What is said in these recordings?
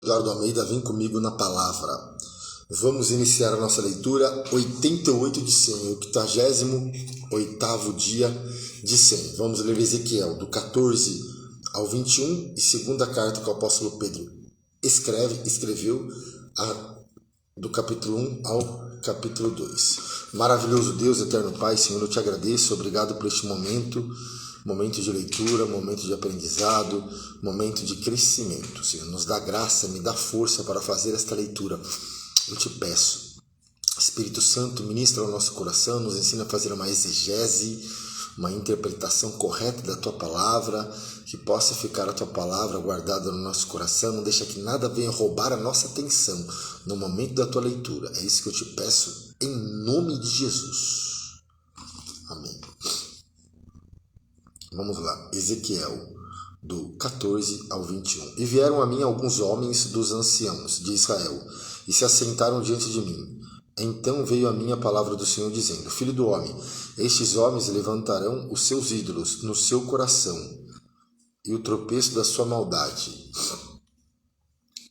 Eduardo Almeida, vem comigo na palavra. Vamos iniciar a nossa leitura 88 de 100, o 88º dia de 100. Vamos ler Ezequiel, do 14 ao 21, e segunda carta que o apóstolo Pedro escreveu do capítulo 1 ao capítulo 2. Maravilhoso Deus, eterno Pai, Senhor, eu te agradeço, obrigado por este momento de leitura, momento de aprendizado, momento de crescimento. Senhor, nos dá graça, me dá força para fazer esta leitura. Eu te peço, Espírito Santo, ministra ao nosso coração, nos ensina a fazer uma exegese, uma interpretação correta da Tua Palavra, que possa ficar a Tua Palavra guardada no nosso coração, não deixa que nada venha roubar a nossa atenção no momento da Tua leitura. É isso que eu te peço, em nome de Jesus. Amém. Vamos lá, Ezequiel, do 14 ao 21. E vieram a mim alguns homens dos anciãos de Israel, e se assentaram diante de mim. Então veio a mim a palavra do Senhor, dizendo: Filho do homem, estes homens levantarão os seus ídolos no seu coração, e o tropeço da sua maldade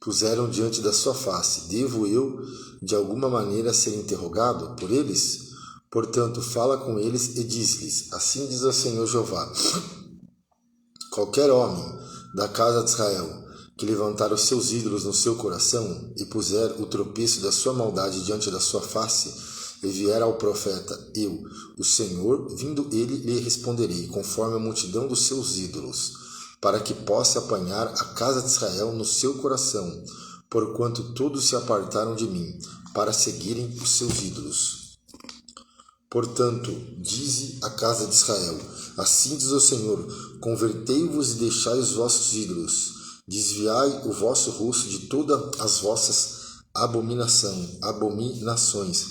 puseram diante da sua face. Devo eu, de alguma maneira, ser interrogado por eles? Portanto, fala com eles e diz-lhes: Assim diz o Senhor Jeová: qualquer homem da casa de Israel que levantar os seus ídolos no seu coração e puser o tropeço da sua maldade diante da sua face, e vier ao profeta, eu, o Senhor, vindo ele, lhe responderei, conforme a multidão dos seus ídolos, para que possa apanhar a casa de Israel no seu coração, porquanto todos se apartaram de mim, para seguirem os seus ídolos. Portanto, dize a casa de Israel: assim diz o Senhor, convertei-vos e deixai os vossos ídolos, desviai o vosso rosto de todas as vossas abominações.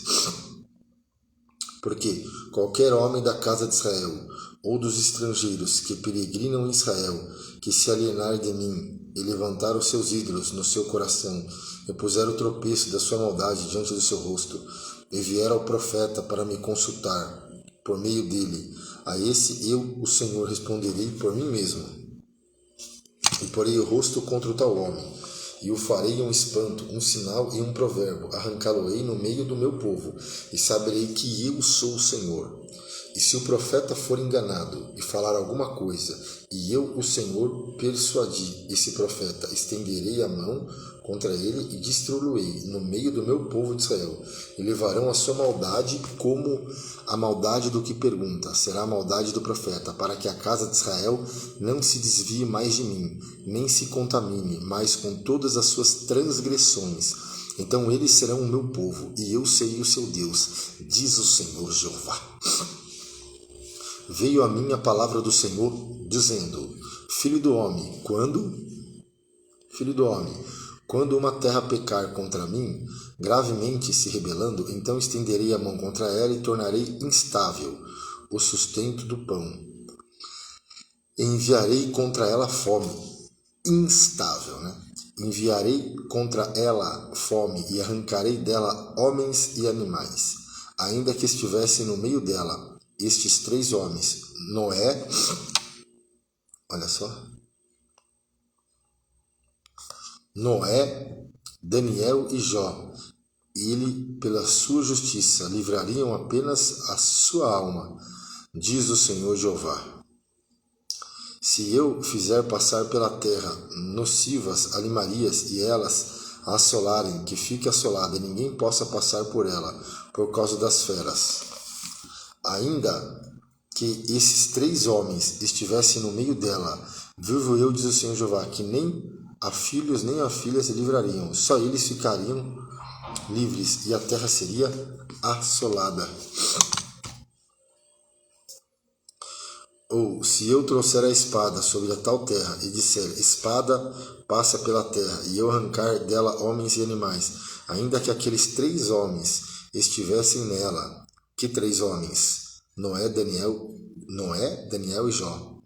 Porque qualquer homem da casa de Israel, ou dos estrangeiros que peregrinam em Israel, que se alienar de mim e levantar os seus ídolos no seu coração, e puser o tropeço da sua maldade diante do seu rosto, e vier ao profeta para me consultar por meio dele, a esse eu, o Senhor, responderei por mim mesmo, e porei o rosto contra o tal homem, e o farei um espanto, um sinal e um provérbio, arrancá-lo-ei no meio do meu povo, e saberei que eu sou o Senhor. E se o profeta for enganado e falar alguma coisa, e eu, o Senhor, persuadi esse profeta, estenderei a mão contra ele e destruí-lo-ei no meio do meu povo de Israel. E levarão a sua maldade como a maldade do que pergunta, será a maldade do profeta, para que a casa de Israel não se desvie mais de mim, nem se contamine mais com todas as suas transgressões. Então eles serão o meu povo, e eu serei o seu Deus, diz o Senhor Jeová. Veio a mim a palavra do Senhor, dizendo: Filho do homem, quando uma terra pecar contra mim, gravemente se rebelando, então estenderei a mão contra ela e tornarei instável o sustento do pão. Enviarei contra ela fome, instável, Enviarei contra ela fome e arrancarei dela homens e animais, ainda que estivessem no meio dela estes três homens, Noé, Daniel e Jó. Ele, pela sua justiça, livrariam apenas a sua alma, diz o Senhor Jeová. Se eu fizer passar pela terra nocivas animarias e elas a assolarem, que fique assolada e ninguém possa passar por ela por causa das feras, ainda que esses três homens estivessem no meio dela, vivo eu, diz o Senhor Jeová, que nem a filhos nem a filha se livrariam, só eles ficariam livres e a terra seria assolada. Ou, se eu trouxer a espada sobre a tal terra e disser: espada passa pela terra, e eu arrancar dela homens e animais, ainda que aqueles três homens estivessem nela. Que três homens? Noé, Daniel e Jó.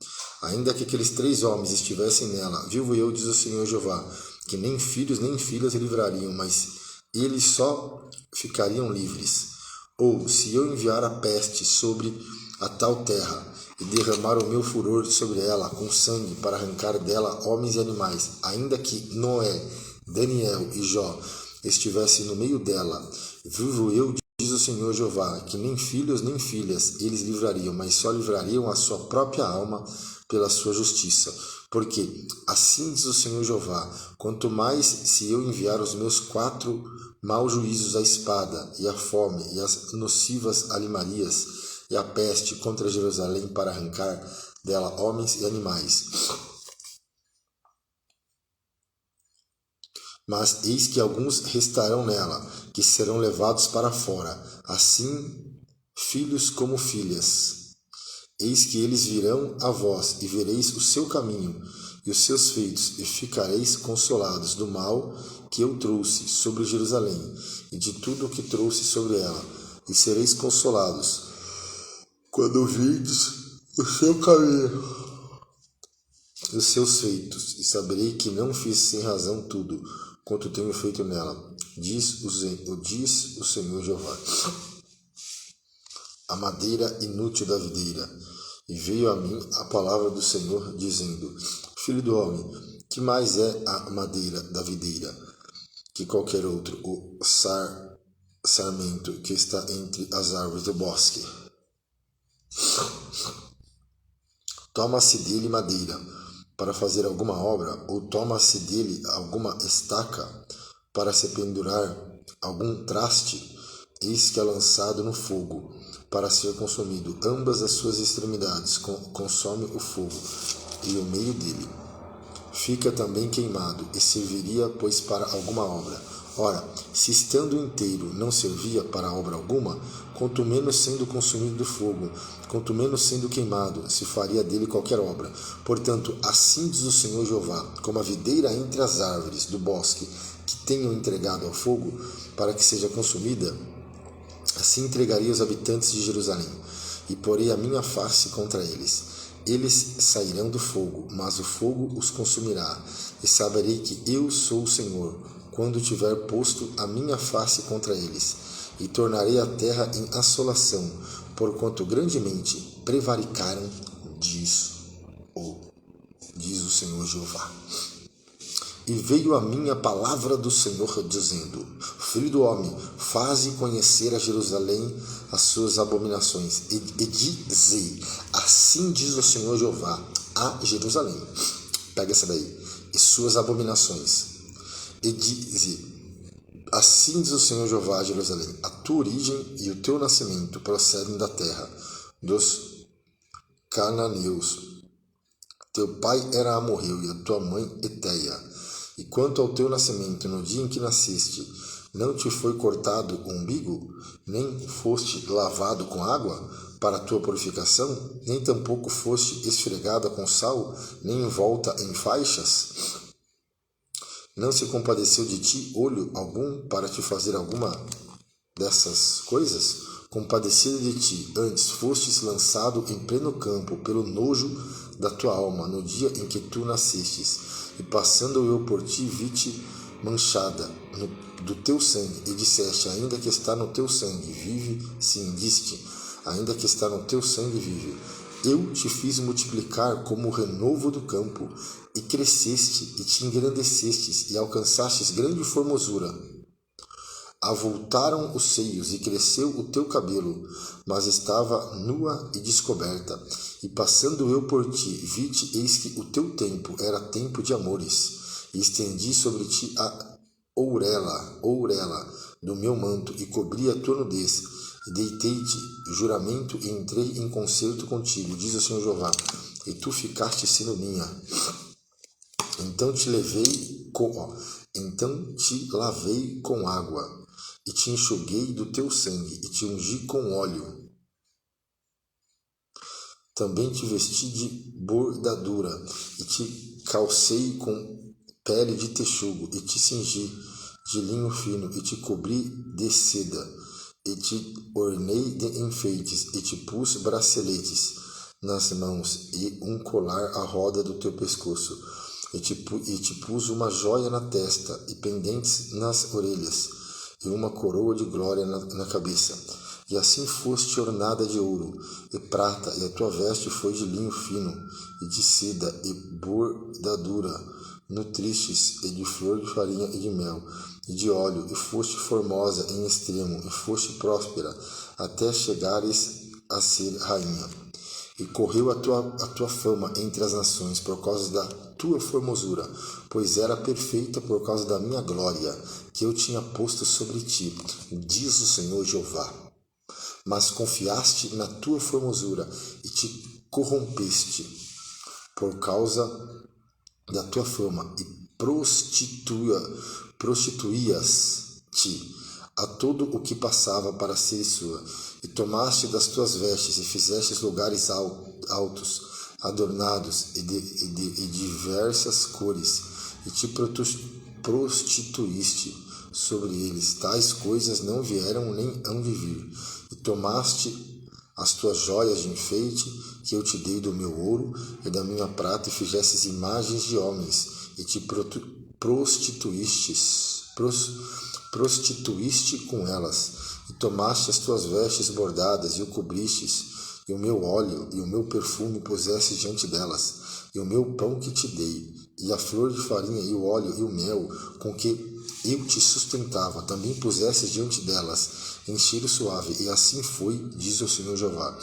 Ainda que aqueles três homens estivessem nela, vivo eu, diz o Senhor Jeová, que nem filhos nem filhas livrariam, mas eles só ficariam livres. Ou, se eu enviar a peste sobre a tal terra e derramar o meu furor sobre ela com sangue para arrancar dela homens e animais, ainda que Noé, Daniel e Jó estivessem no meio dela, vivo eu, diz o Senhor Jeová, que nem filhos nem filhas eles livrariam, mas só livrariam a sua própria alma pela sua justiça. Porque assim diz o Senhor Jeová, quanto mais se eu enviar os meus 4 maus juízos, a espada e a fome e as nocivas alimarias e a peste contra Jerusalém para arrancar dela homens e animais. Mas eis que alguns restarão nela, que serão levados para fora, assim filhos como filhas. Eis que eles virão a vós, e vereis o seu caminho e os seus feitos, e ficareis consolados do mal que eu trouxe sobre Jerusalém, e de tudo o que trouxe sobre ela, e sereis consolados quando virdes o seu caminho e os seus feitos, e saberei que não fiz sem razão tudo quanto tenho feito nela, diz o Senhor Jeová. A madeira inútil da videira. E veio a mim a palavra do Senhor, dizendo: Filho do homem, que mais é a madeira da videira que qualquer outro, o sarmento que está entre as árvores do bosque? Toma-se dele madeira para fazer alguma obra, ou toma-se dele alguma estaca para se pendurar algum traste? Eis que é lançado no fogo para ser consumido. Ambas as suas extremidades consome o fogo, e o meio dele fica também queimado, e serviria, pois, para alguma obra. Ora, se estando inteiro não servia para obra alguma, quanto menos sendo consumido do fogo, quanto menos sendo queimado, se faria dele qualquer obra. Portanto, assim diz o Senhor Jeová, como a videira entre as árvores do bosque que tenham entregado ao fogo, para que seja consumida, assim entregaria os habitantes de Jerusalém, e porei a minha face contra eles. Eles sairão do fogo, mas o fogo os consumirá, e saberei que eu sou o Senhor, quando tiver posto a minha face contra eles, e tornarei a terra em assolação, porquanto grandemente prevaricaram, diz o Senhor Jeová. E veio a mim a palavra do Senhor, dizendo: Filho do homem, faze conhecer a Jerusalém as suas abominações, e dizei: assim diz o Senhor Jeová a Jerusalém. Pega essa daí. E suas abominações. E dize: assim diz o Senhor Jeová a Jerusalém: a tua origem e o teu nascimento procedem da terra dos cananeus. Teu pai era amorreu e a tua mãe heteia. E quanto ao teu nascimento, no dia em que nasceste, não te foi cortado o umbigo, nem foste lavado com água para a tua purificação, nem tampouco foste esfregada com sal, nem envolta em faixas? Não se compadeceu de ti olho algum para te fazer alguma dessas coisas? Compadecido de ti, antes fostes lançado em pleno campo pelo nojo da tua alma, no dia em que tu nascestes. E passando eu por ti, vi-te manchada do teu sangue, e disseste: ainda que está no teu sangue, vive. Sim, diste: ainda que está no teu sangue, vive. Eu te fiz multiplicar como o renovo do campo, e cresceste, e te engrandecestes, e alcançastes grande formosura. Avultaram os seios, e cresceu o teu cabelo, mas estava nua e descoberta. E passando eu por ti, vi-te, eis que o teu tempo era tempo de amores, e estendi sobre ti a ourela do meu manto, e cobri a tua nudez, e deitei-te juramento, e entrei em concerto contigo, diz o Senhor Jeová, e tu ficaste sendo minha. Então te lavei com água, e te enxuguei do teu sangue, e te ungi com óleo. Também te vesti de bordadura, e te calcei com pele de texugo, e te cingi de linho fino, e te cobri de seda, e te ornei de enfeites, e te pus braceletes nas mãos, e um colar à roda do teu pescoço, e te pus uma joia na testa, e pendentes nas orelhas, e uma coroa de glória na cabeça. E assim foste ornada de ouro e prata, e a tua veste foi de linho fino, e de seda, e bordadura nutristes, e de flor de farinha e de mel, e de óleo, e foste formosa em extremo, e foste próspera, até chegares a ser rainha. E correu a tua fama entre as nações por causa da tua formosura, pois era perfeita por causa da minha glória, que eu tinha posto sobre ti, diz o Senhor Jeová. Mas confiaste na tua formosura e te corrompeste por causa da tua fama e prostituías-te a todo o que passava para ser sua, e tomaste das tuas vestes e fizestes lugares altos, adornados e de diversas cores, e te prostituíste sobre eles. Tais coisas não vieram nem hão de vir. E tomaste as tuas joias de enfeite, que eu te dei do meu ouro e da minha prata, e fizestes imagens de homens, e te prostituíste com elas, e tomaste as tuas vestes bordadas, e o cobristes, e o meu óleo e o meu perfume puseste diante delas, e o meu pão que te dei, e a flor de farinha, e o óleo e o mel, com que eu te sustentava, também puseste diante delas, em cheiro suave, e assim foi, diz o Senhor Jeová.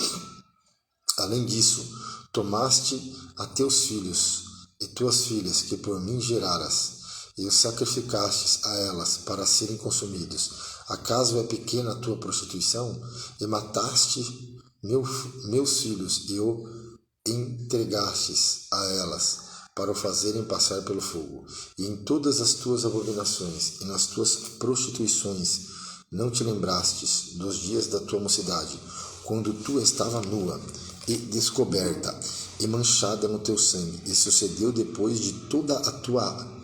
Além disso, tomaste a teus filhos e tuas filhas, que por mim geraras, e os sacrificastes a elas para serem consumidos. Acaso é pequena a tua prostituição? E mataste meus filhos e o entregastes a elas para o fazerem passar pelo fogo. E em todas as tuas abominações e nas tuas prostituições não te lembrastes dos dias da tua mocidade, quando tu estava nua e descoberta e manchada no teu sangue, e sucedeu depois de toda a tua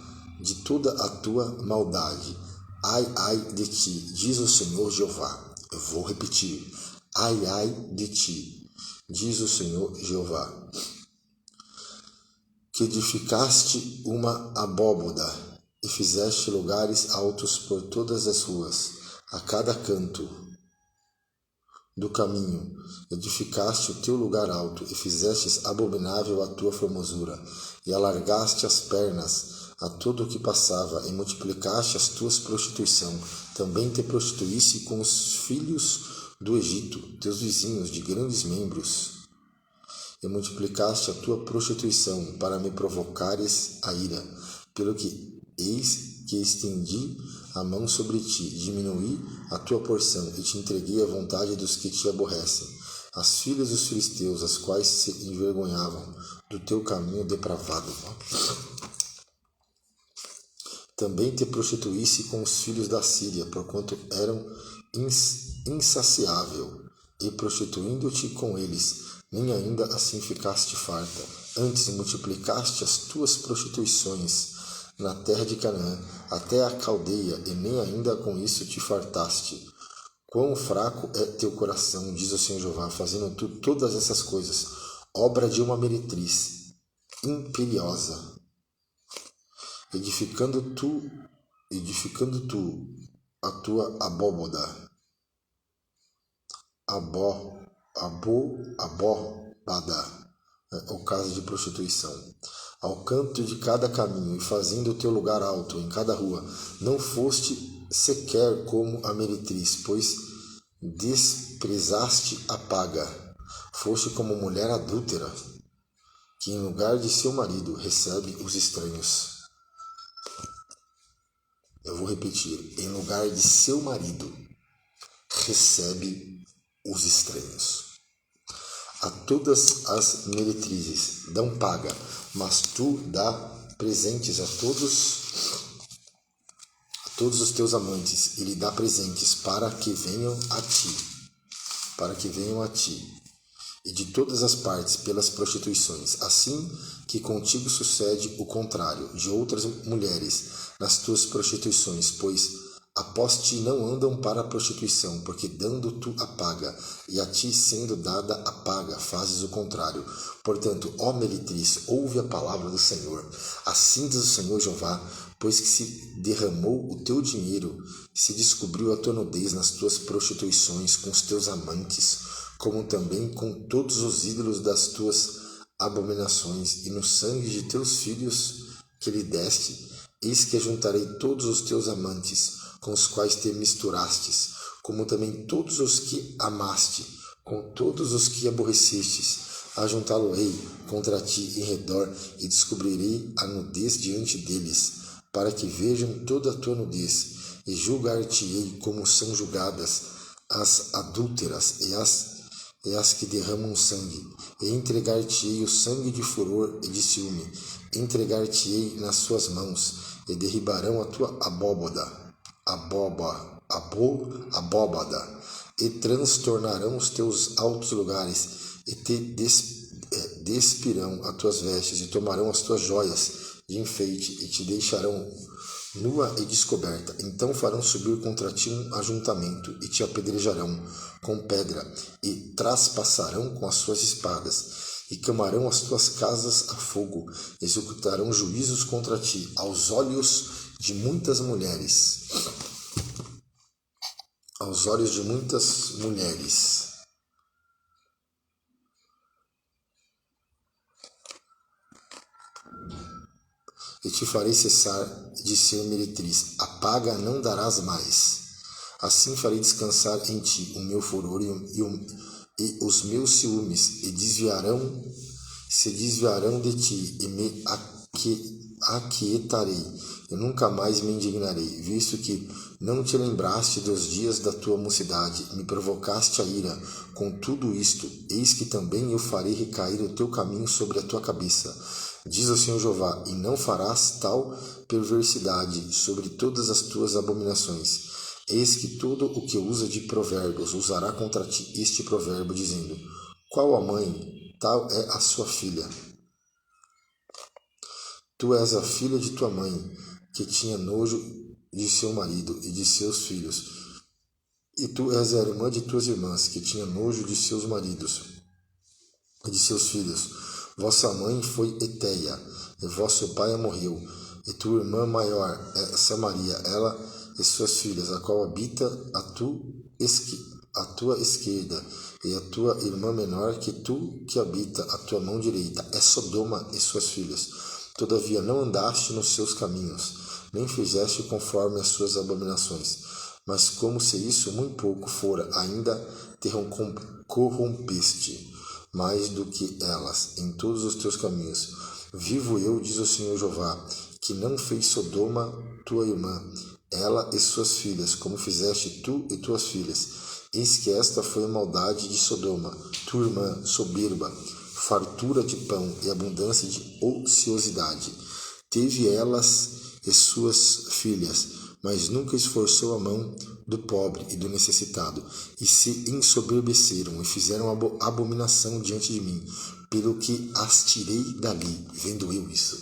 maldade. Ai, ai de ti, diz o Senhor Jeová. Eu vou repetir. Ai, ai de ti, diz o Senhor Jeová, que edificaste uma abóboda e fizeste lugares altos por todas as ruas, a cada canto do caminho. Edificaste o teu lugar alto e fizestes abominável a tua formosura, e alargaste as pernas a todo o que passava, e multiplicaste as tuas prostituição. Também te prostituísse com os filhos do Egito, teus vizinhos de grandes membros, e multiplicaste a tua prostituição para me provocares a ira, pelo que eis que estendi a mão sobre ti, diminuí a tua porção e te entreguei à vontade dos que te aborrecem, as filhas dos filisteus, as quais se envergonhavam do teu caminho depravado. Também te prostituísse com os filhos da Síria, porquanto eram insaciável, e prostituindo-te com eles, nem ainda assim ficaste farta. Antes multiplicaste as tuas prostituições na terra de Canaã, até a Caldeia, e nem ainda com isso te fartaste. Quão fraco é teu coração, diz o Senhor Jeová, fazendo tu todas essas coisas, obra de uma meretriz imperiosa. Edificando tu a tua abóboda, abóbada, ou casa de prostituição, ao canto de cada caminho, e fazendo o teu lugar alto em cada rua. Não foste sequer como a meretriz, pois desprezaste a paga. Foste como mulher adúltera, que em lugar de seu marido recebe os estranhos. Eu vou repetir. Em lugar de seu marido, recebe os estranhos. A todas as meretrizes dão paga, mas tu dá presentes a todos os teus amantes, e lhe dá presentes para que venham a ti, e de todas as partes pelas prostituições. Assim que contigo sucede o contrário de outras mulheres nas tuas prostituições, pois após ti não andam para a prostituição, porque dando tu a paga, e a ti sendo dada a paga, fazes o contrário. Portanto, ó meretriz, ouve a palavra do Senhor. Assim diz o Senhor Jeová, pois que se derramou o teu dinheiro, se descobriu a tua nudez nas tuas prostituições com os teus amantes, como também com todos os ídolos das tuas abominações, e no sangue de teus filhos que lhe deste, eis que ajuntarei todos os teus amantes, com os quais te misturastes, como também todos os que amaste, com todos os que aborrecestes, ajuntá-lo-ei contra ti em redor, e descobrirei a nudez diante deles, para que vejam toda a tua nudez, e julgar-te-ei como são julgadas as adúlteras e as que derramam sangue, e entregar-te-ei o sangue de furor e de ciúme, entregar-te-ei nas suas mãos, e derribarão a tua abóbada, e transtornarão os teus altos lugares, e te despirão as tuas vestes, e tomarão as tuas joias de enfeite, e te deixarão nua e descoberta. Então farão subir contra ti um ajuntamento, e te apedrejarão com pedra, e traspassarão com as suas espadas, e queimarão as tuas casas a fogo, executarão juízos contra ti aos olhos de muitas mulheres. Aos olhos de muitas mulheres. E te farei cessar de ser meretriz. A paga não darás mais. Assim farei descansar em ti o meu furor e os meus ciúmes, e se desviarão de ti, e me aquietarei, e nunca mais me indignarei, visto que não te lembraste dos dias da tua mocidade, me provocaste a ira com tudo isto, eis que também eu farei recair o teu caminho sobre a tua cabeça, diz o Senhor Jeová, e não farás tal perversidade sobre todas as tuas abominações. Eis que todo o que usa de provérbios usará contra ti este provérbio, dizendo: qual a mãe, tal é a sua filha. Tu és a filha de tua mãe, que tinha nojo de seu marido e de seus filhos. E tu és a irmã de tuas irmãs, que tinha nojo de seus maridos e de seus filhos. Vossa mãe foi Eteia, e vosso pai morreu. E tua irmã maior é Samaria, ela e suas filhas, a qual habita a tua esquerda, e a tua irmã menor que tu, que habita a tua mão direita, é Sodoma e suas filhas. Todavia não andaste nos seus caminhos, nem fizeste conforme as suas abominações. Mas como se isso muito pouco fora, ainda te corrompeste mais do que elas em todos os teus caminhos. Vivo eu, diz o Senhor Jeová, que não fez Sodoma tua irmã, ela e suas filhas, como fizeste tu e tuas filhas. Eis que esta foi a maldade de Sodoma, tua irmã, soberba, fartura de pão e abundância de ociosidade. Teve elas e suas filhas, mas nunca esforçou a mão do pobre e do necessitado, e se ensoberbeceram e fizeram abominação diante de mim, pelo que as tirei dali, vendo eu isso.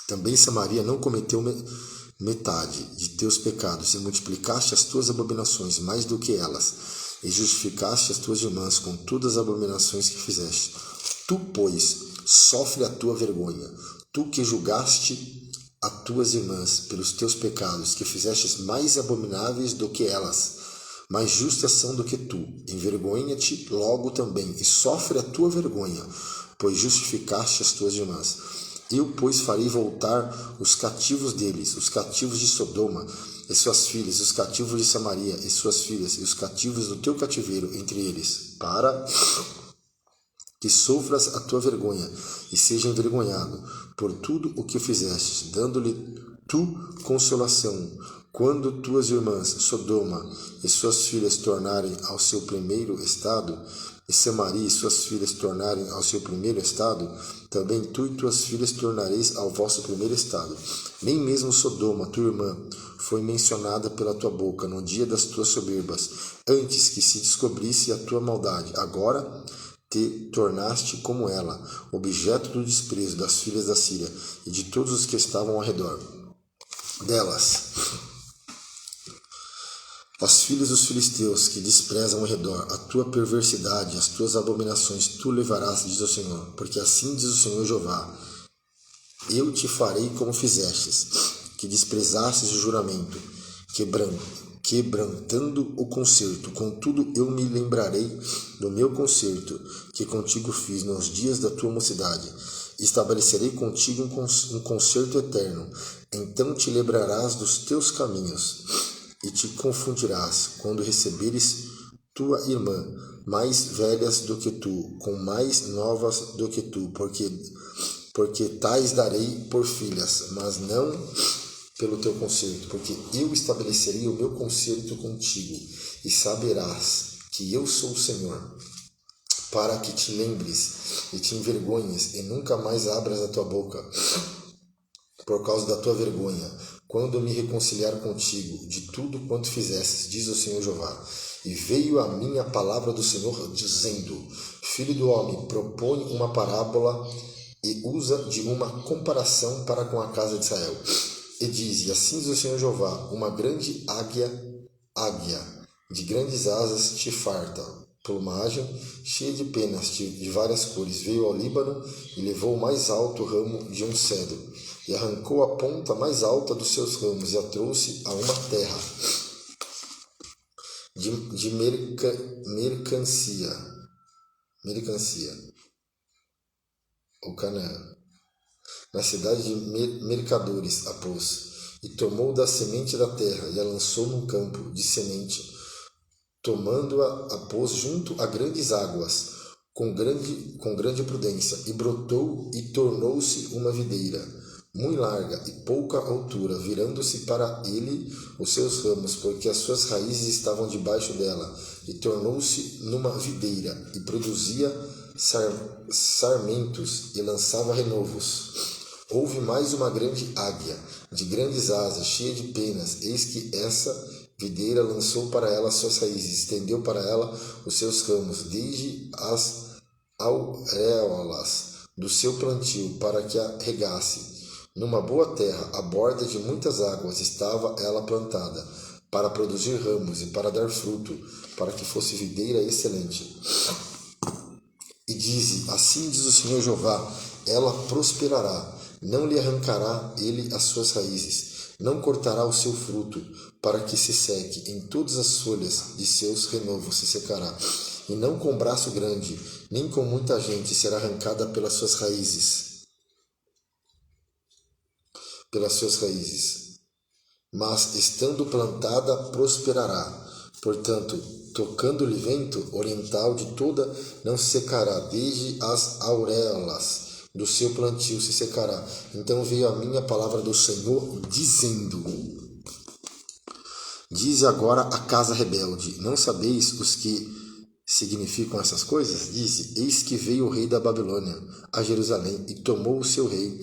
Também Samaria não cometeu metade de teus pecados, e multiplicaste as tuas abominações mais do que elas, e justificaste as tuas irmãs com todas as abominações que fizeste. Tu, pois, sofre a tua vergonha, tu que julgaste as tuas irmãs pelos teus pecados, que fizestes mais abomináveis do que elas, mais justas são do que tu. Envergonha-te logo também, e sofre a tua vergonha, pois justificaste as tuas irmãs. Eu, pois, farei voltar os cativos deles, os cativos de Sodoma e suas filhas, os cativos de Samaria e suas filhas, e os cativos do teu cativeiro entre eles, para que sofras a tua vergonha e seja envergonhado por tudo o que fizestes, dando-lhe tu consolação, quando tuas irmãs, Sodoma e suas filhas tornarem ao seu primeiro estado, e Samaria e suas filhas tornarem ao seu primeiro estado, também tu e tuas filhas tornareis ao vosso primeiro estado. Nem mesmo Sodoma, tua irmã, foi mencionada pela tua boca no dia das tuas soberbas, antes que se descobrisse a tua maldade. Agora te tornaste como ela, objeto do desprezo das filhas da Síria e de todos os que estavam ao redor delas. As filhas dos filisteus que desprezam ao redor, a tua perversidade, as tuas abominações, tu levarás, diz o Senhor, porque assim diz o Senhor Jeová: eu te farei como fizestes, que desprezastes o juramento, quebrantando o concerto. Contudo, eu me lembrarei do meu concerto, que contigo fiz nos dias da tua mocidade, Estabelecerei contigo um concerto eterno. Então te lembrarás dos teus caminhos e te confundirás quando receberes tua irmã, mais velhas do que tu, com mais novas do que tu, porque tais darei por filhas, mas não pelo teu concerto, porque eu estabelecerei o meu concerto contigo, e saberás que eu sou o Senhor, para que te lembres e te envergonhes, e nunca mais abras a tua boca por causa da tua vergonha, quando me reconciliar contigo de tudo quanto fizestes, diz o Senhor Jeová. E veio a mim a palavra do Senhor, dizendo: Filho do homem, propõe uma parábola e usa de uma comparação para com a casa de Israel. E diz: E assim diz o Senhor Jeová, uma grande águia, de grandes asas te farta, plumagem cheia de penas de várias cores, veio ao Líbano e levou o mais alto ramo de um cedro, e arrancou a ponta mais alta dos seus ramos, e a trouxe a uma terra de mercancia, ou Canaã. Na cidade de mercadores a pôs, e tomou da semente da terra, e a lançou num campo de semente, tomando-a a pôs junto a grandes águas, com grande prudência, e brotou e tornou-se uma videira, muito larga e pouca altura, virando-se para ele os seus ramos, porque as suas raízes estavam debaixo dela, e tornou-se numa videira, e produzia sarmentos, e lançava renovos. Houve mais uma grande águia, de grandes asas, cheia de penas, eis que essa videira lançou para ela as suas raízes, estendeu para ela os seus ramos, desde as auréolas do seu plantio, para que a regasse. Numa boa terra, à borda de muitas águas, estava ela plantada, para produzir ramos e para dar fruto, para que fosse videira excelente. E dize: Assim diz o Senhor Jeová, ela prosperará, não lhe arrancará ele as suas raízes, não cortará o seu fruto, para que se seque, em todas as folhas de seus renovos se secará, e não com braço grande, nem com muita gente será arrancada pelas suas raízes, mas estando plantada prosperará. Portanto, tocando-lhe vento oriental de toda, não se secará, desde as auréolas do seu plantio se secará. Então veio a mim a palavra do Senhor, dizendo: Dize agora a casa rebelde: Não sabeis os que significam essas coisas? Dize: Eis que veio o rei da Babilônia a Jerusalém, e tomou o seu rei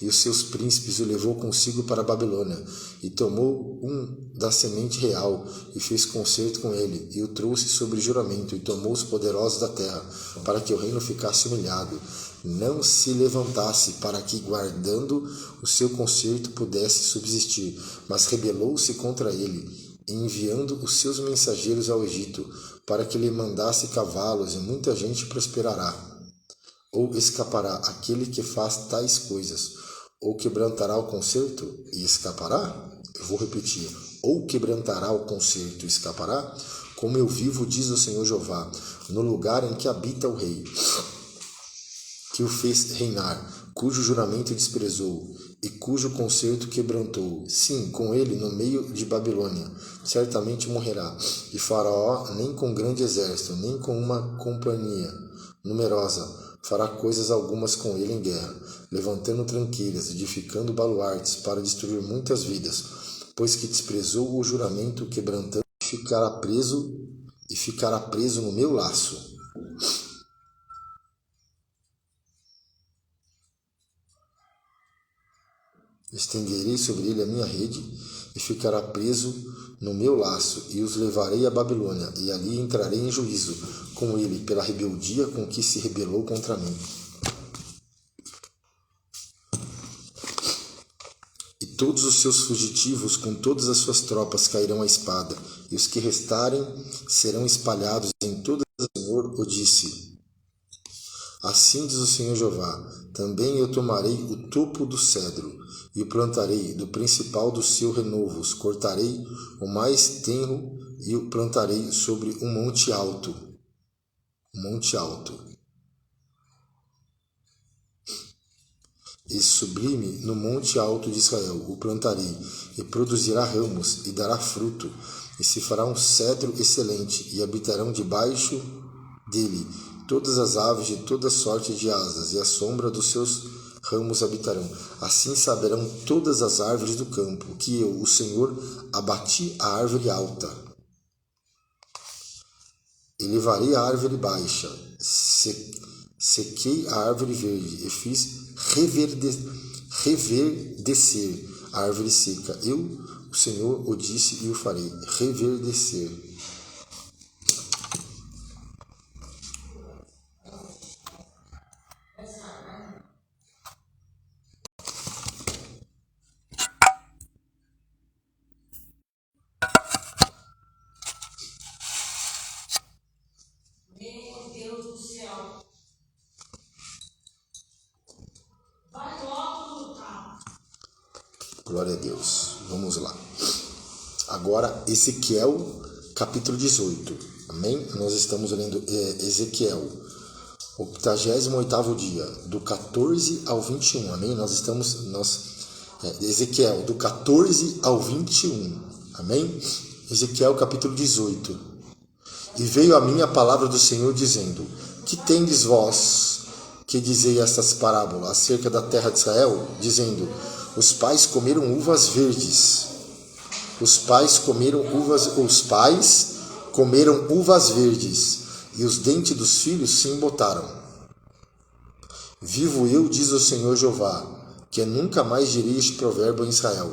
e os seus príncipes, o levou consigo para a Babilônia, e tomou um da semente real, e fez concerto com ele, e o trouxe sobre juramento, e tomou os poderosos da terra, para que o reino ficasse humilhado, não se levantasse, para que, guardando o seu concerto, pudesse subsistir, mas rebelou-se contra ele, enviando os seus mensageiros ao Egito, para que lhe mandasse cavalos, e muita gente prosperará. Ou escapará aquele que faz tais coisas, ou quebrantará o concerto e escapará? Eu vou repetir: ou quebrantará o concerto e escapará? Como eu vivo, diz o Senhor Jeová, no lugar em que habita o rei, que o fez reinar, cujo juramento desprezou, e cujo concerto quebrantou. Sim, com ele no meio de Babilônia, certamente morrerá. E Faraó, nem com grande exército, nem com uma companhia numerosa, fará coisas algumas com ele em guerra, levantando tranqueiras, edificando baluartes, para destruir muitas vidas, pois que desprezou o juramento, quebrantando, ficará preso no meu laço. Estenderei sobre ele a minha rede, e ficará preso no meu laço, e os levarei à Babilônia, e ali entrarei em juízo com ele pela rebeldia com que se rebelou contra mim. E todos os seus fugitivos, com todas as suas tropas, cairão à espada, e os que restarem serão espalhados em toda a Senhor o disse. Assim diz o Senhor Jeová: também eu tomarei o topo do cedro, e o plantarei do principal dos seus renovos, cortarei o mais tenro, e o plantarei sobre um monte alto. e sublime no monte alto de Israel. O plantarei, e produzirá ramos, e dará fruto, e se fará um cedro excelente, e habitarão debaixo dele todas as aves de toda sorte de asas, e à sombra dos seus ramos habitarão. Assim saberão todas as árvores do campo, que eu, o Senhor, abati a árvore alta. Elevarei a árvore baixa, sequei a árvore verde, e fiz reverdecer a árvore seca. Eu, o Senhor, o disse e o farei, reverdecer. Meu Deus do céu. Vai logo lutar. Glória a Deus. Vamos lá. Agora, Ezequiel, capítulo 18. Amém? Nós estamos lendo Ezequiel, 88º dia, do 14 ao 21. Amém? Ezequiel, do 14 ao 21. Amém? Ezequiel, capítulo 18. E veio a mim a palavra do Senhor, dizendo: Que tendes vós que dizei estas parábolas acerca da terra de Israel, dizendo: Os pais comeram uvas verdes. Os pais comeram uvas verdes, e os dentes dos filhos se embotaram. Vivo eu, diz o Senhor Jeová, que nunca mais direi este provérbio em Israel.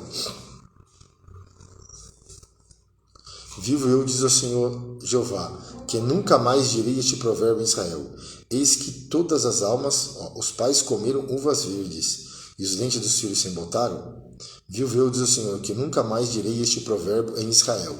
Vivo eu, diz o Senhor Jeová, que nunca mais direi este provérbio em Israel. Eis que todas as almas, os pais comeram uvas verdes, e os dentes dos filhos se embotaram. Vivo eu, diz o Senhor, que nunca mais direi este provérbio em Israel.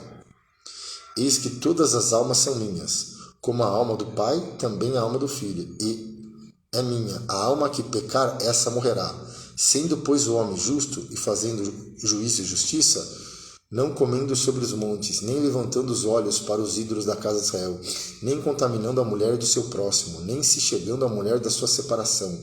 Eis que todas as almas são minhas, como a alma do pai, também a alma do filho, e é minha. A alma que pecar, essa morrerá. Sendo, pois, o homem justo, e fazendo juízo e justiça, não comendo sobre os montes, nem levantando os olhos para os ídolos da casa de Israel, nem contaminando a mulher do seu próximo, nem se chegando à mulher da sua separação,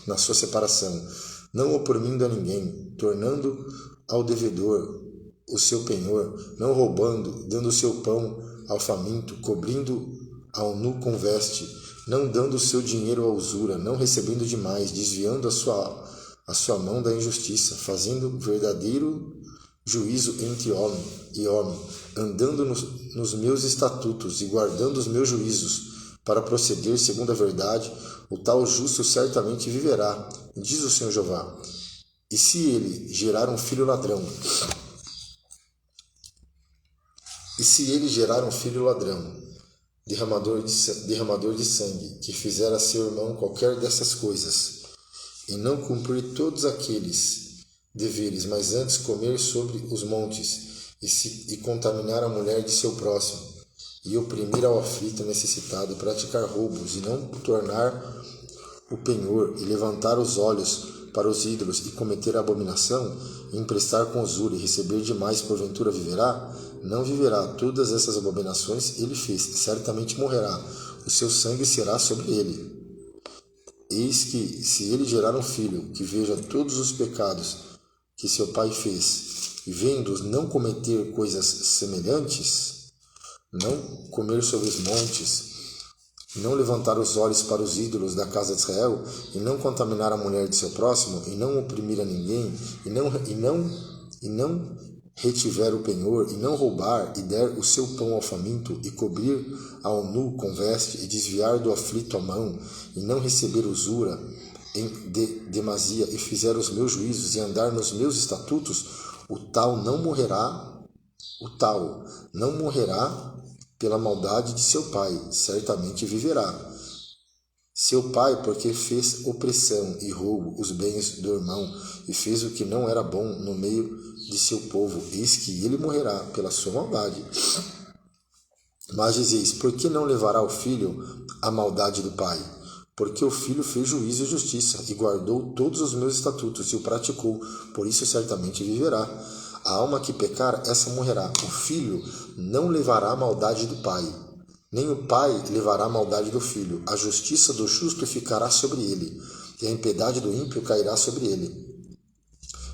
na sua separação, não oprimindo a ninguém, tornando ao devedor o seu penhor, não roubando, dando o seu pão ao faminto, cobrindo ao nu com veste, não dando o seu dinheiro à usura, não recebendo demais, desviando a sua mão da injustiça, fazendo verdadeiro juízo entre homem e homem, andando nos meus estatutos e guardando os meus juízos, para proceder segundo a verdade, o tal justo certamente viverá, diz o Senhor Jeová. E se ele gerar um filho ladrão, derramador de sangue, que fizer a seu irmão qualquer dessas coisas, e não cumprir todos aqueles deveres, mas antes comer sobre os montes, e contaminar a mulher de seu próximo, e oprimir ao aflito necessitado, e praticar roubos, e não tornar o penhor, e levantar os olhos para os ídolos, e cometer abominação, e emprestar com usura, e receber demais, porventura viverá? Não viverá. Todas essas abominações ele fez, certamente morrerá, o seu sangue será sobre ele. Eis que, se ele gerar um filho, que veja todos os pecados que seu pai fez, e vendo-os não cometer coisas semelhantes, não comer sobre os montes, não levantar os olhos para os ídolos da casa de Israel, e não contaminar a mulher de seu próximo, e não oprimir a ninguém, e não retiver o penhor, e não roubar, e der o seu pão ao faminto, e cobrir ao nu com veste, e desviar do aflito a mão, e não receber usura em demasia, e fizer os meus juízos, e andar nos meus estatutos, o tal não morrerá pela maldade de seu pai, certamente viverá. Seu pai, porque fez opressão e roubo os bens do irmão, e fez o que não era bom no meio de seu povo, eis que ele morrerá pela sua maldade. Mas dizeis: por que não levará o filho a maldade do pai? Porque o filho fez juízo e justiça, e guardou todos os meus estatutos, e o praticou, por isso certamente viverá. A alma que pecar, essa morrerá. O filho não levará a maldade do pai, nem o pai levará a maldade do filho. A justiça do justo ficará sobre ele, e a impiedade do ímpio cairá sobre ele.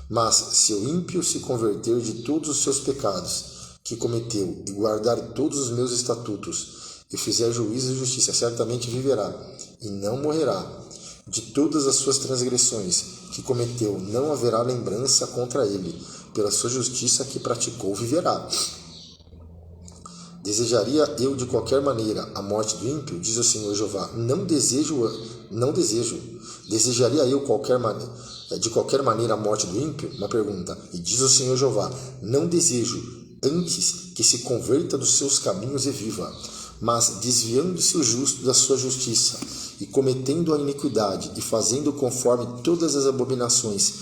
Mas se o ímpio se converter de todos os seus pecados que cometeu e guardar todos os meus estatutos e fizer juízo e justiça, certamente viverá e não morrerá. De todas as suas transgressões que cometeu não haverá lembrança contra ele. Pela sua justiça que praticou viverá. Desejaria eu de qualquer maneira a morte do ímpio? Diz o Senhor Jeová. Não desejo. Desejaria eu de qualquer maneira a morte do ímpio? Uma pergunta. E diz o Senhor Jeová. Não desejo, antes que se converta dos seus caminhos e viva. Mas desviando-se o justo da sua justiça, e cometendo a iniquidade, e fazendo conforme todas as abominações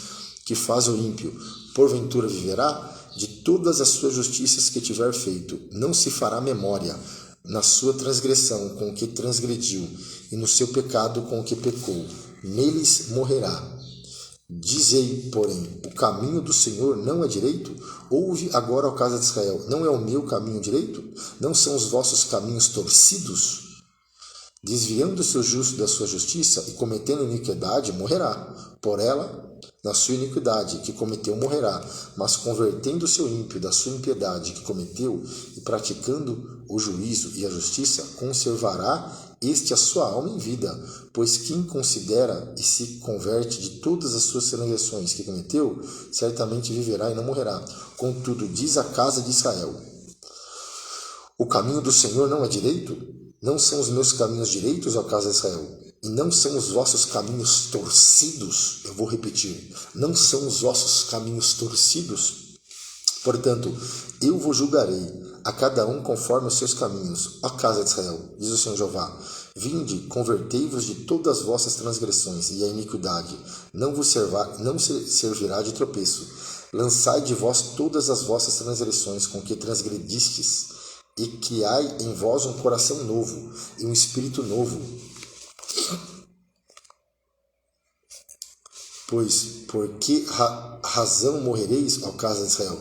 que faz o ímpio, porventura viverá? De todas as suas justiças que tiver feito, não se fará memória na sua transgressão com o que transgrediu, e no seu pecado com o que pecou. Neles morrerá. Dizei, porém, o caminho do Senhor não é direito? Ouve agora, ó casa de Israel, não é o meu caminho direito? Não são os vossos caminhos torcidos? Desviando-se o justo da sua justiça e cometendo iniquidade, morrerá. Por ela, na sua iniquidade que cometeu, morrerá. Mas convertendo-se o ímpio da sua impiedade que cometeu e praticando o juízo e a justiça, conservará este a sua alma em vida. Pois quem considera e se converte de todas as suas transgressões que cometeu, certamente viverá e não morrerá. Contudo, diz a casa de Israel: o caminho do Senhor não é direito? Não são os meus caminhos direitos, ó casa de Israel? E não são os vossos caminhos torcidos? Eu vou repetir. Não são os vossos caminhos torcidos? Portanto, eu vos julgarei, a cada um conforme os seus caminhos. Ó casa de Israel, diz o Senhor Jeová. Vinde, convertei-vos de todas as vossas transgressões, e a iniquidade não servirá de tropeço. Lançai de vós todas as vossas transgressões com que transgredistes, e criai em vós um coração novo e um espírito novo. Pois, por que razão morrereis, ó casa de Israel?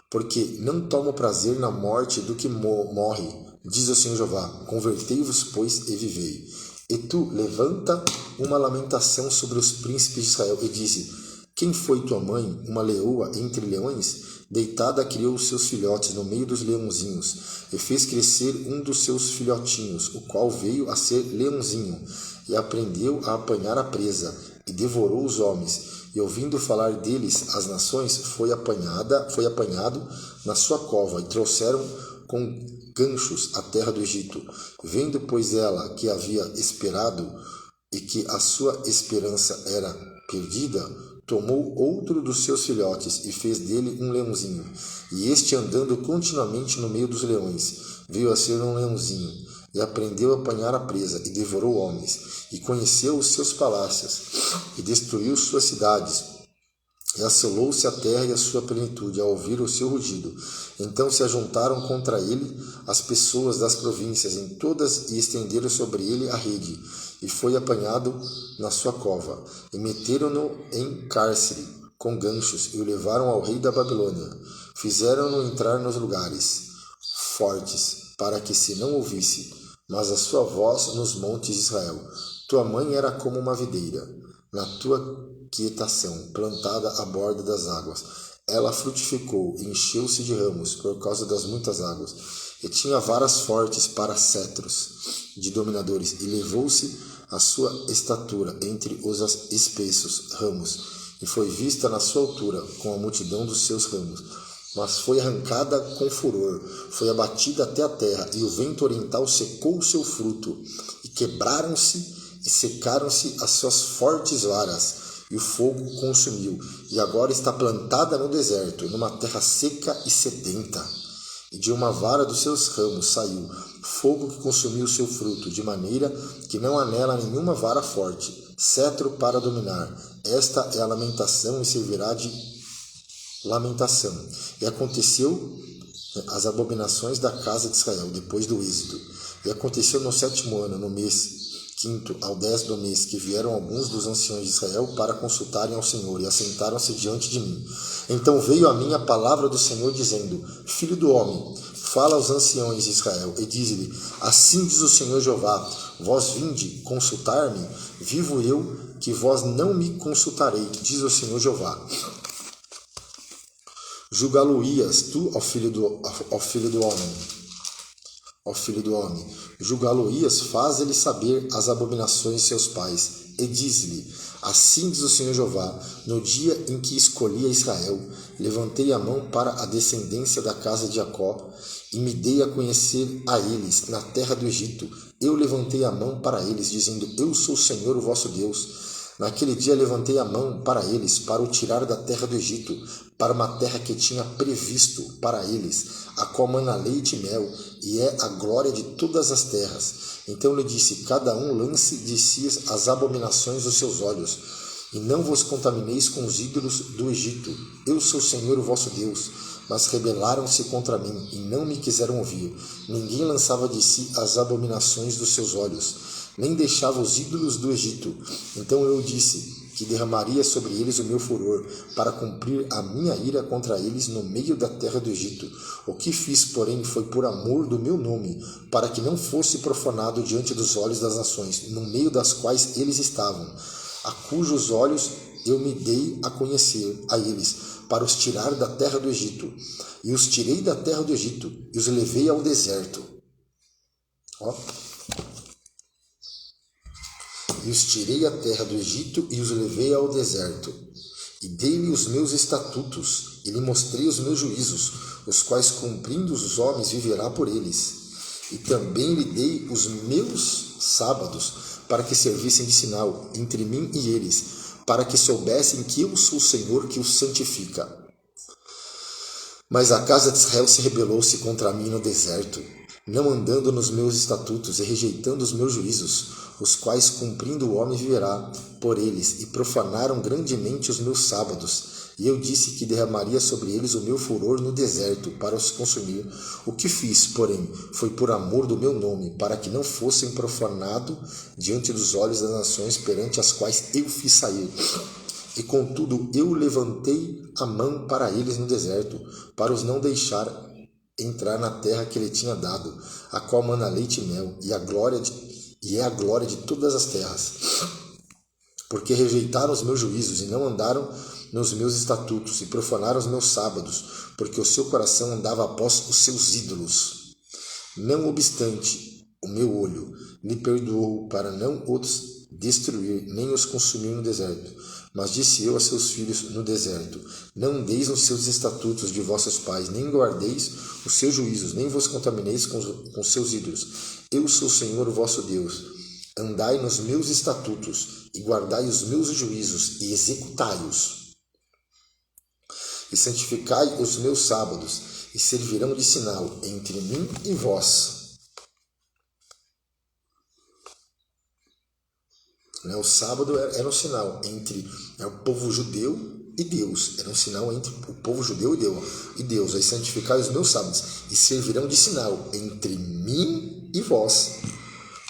Porque não tomo prazer na morte do que morre, diz o Senhor Jeová. Convertei-vos, pois, e vivei. E tu, levanta uma lamentação sobre os príncipes de Israel, e dize: quem foi tua mãe, uma leoa entre leões? Deitada criou os seus filhotes no meio dos leãozinhos, e fez crescer um dos seus filhotinhos, o qual veio a ser leãozinho, e aprendeu a apanhar a presa, e devorou os homens. E ouvindo falar deles as nações, foi apanhado na sua cova, e trouxeram com ganchos à terra do Egito. Vendo, pois, ela que havia esperado, e que a sua esperança era perdida, tomou outro dos seus filhotes e fez dele um leãozinho. E este, andando continuamente no meio dos leões, veio a ser um leãozinho, e aprendeu a apanhar a presa, e devorou homens, e conheceu os seus palácios, e destruiu suas cidades, e assolou-se a terra e a sua plenitude, ao ouvir o seu rugido. Então se ajuntaram contra ele as pessoas das províncias em todas, e estenderam sobre ele a rede, e foi apanhado na sua cova, e meteram-no em cárcere com ganchos, e o levaram ao rei da Babilônia. Fizeram-no entrar nos lugares fortes, para que se não ouvisse, mas a sua voz nos montes de Israel. Tua mãe era como uma videira, na tua quietação, plantada à borda das águas. Ela frutificou e encheu-se de ramos por causa das muitas águas, e tinha varas fortes para cetros de dominadores, e levou-se a sua estatura entre os espessos ramos, e foi vista na sua altura com a multidão dos seus ramos. Mas foi arrancada com furor, foi abatida até a terra, e o vento oriental secou o seu fruto, e quebraram-se e secaram-se as suas fortes varas, e o fogo consumiu, e agora está plantada no deserto, numa terra seca e sedenta. E de uma vara dos seus ramos saiu fogo que consumiu o seu fruto, de maneira que não há nela nenhuma vara forte, cetro para dominar. Esta é a lamentação, e servirá de lamentação. E aconteceu as abominações da casa de Israel, depois do êxodo. E aconteceu no 7º ano, no mês 5º ao 10º do mês, que vieram alguns dos anciões de Israel para consultarem ao Senhor, e assentaram-se diante de mim. Então veio a mim a palavra do Senhor, dizendo: Filho do homem, fala aos anciões de Israel, e diz-lhe: assim diz o Senhor Jeová: vós vinde consultar-me, vivo eu que vós não me consultarei, diz o Senhor Jeová. Julgá-lo-ias tu, ó filho do homem, julgá-lo-ias, faz-lhe saber as abominações de seus pais, e diz-lhe, assim diz o Senhor Jeová, no dia em que escolhi a Israel, levantei a mão para a descendência da casa de Jacó, e me dei a conhecer a eles na terra do Egito. Eu levantei a mão para eles, dizendo, eu sou o Senhor, o vosso Deus. Naquele dia levantei a mão para eles, para o tirar da terra do Egito, para uma terra que tinha previsto para eles, a qual mana leite e mel, e é a glória de todas as terras. Então lhe disse, cada um lance de si as abominações dos seus olhos, e não vos contamineis com os ídolos do Egito. Eu sou o Senhor, o vosso Deus. Mas rebelaram-se contra mim, e não me quiseram ouvir. Ninguém lançava de si as abominações dos seus olhos, nem deixava os ídolos do Egito. Então eu disse que derramaria sobre eles o meu furor, para cumprir a minha ira contra eles no meio da terra do Egito. O que fiz, porém, foi por amor do meu nome, para que não fosse profanado diante dos olhos das nações, no meio das quais eles estavam, a cujos olhos eu me dei a conhecer a eles, para os tirar da terra do Egito. E os tirei da terra do Egito, e os levei ao deserto. E os tirei da terra do Egito, e os levei ao deserto. E dei-lhe os meus estatutos, e lhe mostrei os meus juízos, os quais, cumprindo os homens, viverá por eles. E também lhe dei os meus sábados, para que servissem de sinal entre mim e eles, para que soubessem que eu sou o Senhor que os santifica. Mas a casa de Israel se rebelou-se contra mim no deserto, não andando nos meus estatutos e rejeitando os meus juízos, os quais, cumprindo o homem, viverá por eles, e profanaram grandemente os meus sábados. E eu disse que derramaria sobre eles o meu furor no deserto, para os consumir. O que fiz, porém, foi por amor do meu nome, para que não fossem profanados diante dos olhos das nações perante as quais eu fiz sair. E contudo eu levantei a mão para eles no deserto, para os não deixar entrar na terra que ele tinha dado, a qual mana leite e mel, e é a glória de todas as terras. Porque rejeitaram os meus juízos e não andaram nos meus estatutos, e profanaram os meus sábados, porque o seu coração andava após os seus ídolos. Não obstante, o meu olho lhe perdoou para não os destruir, nem os consumir no deserto. Mas disse eu a seus filhos no deserto, não andeis nos seus estatutos de vossos pais, nem guardeis os seus juízos, nem vos contamineis com seus ídolos. Eu sou o Senhor, o vosso Deus. Andai nos meus estatutos, e guardai os meus juízos, e executai-os. E santificai os meus sábados, e servirão de sinal entre mim e vós. O sábado era um sinal entre o povo judeu e Deus. Era um sinal entre o povo judeu e Deus. Aí santificai os meus sábados, e servirão de sinal entre mim e vós,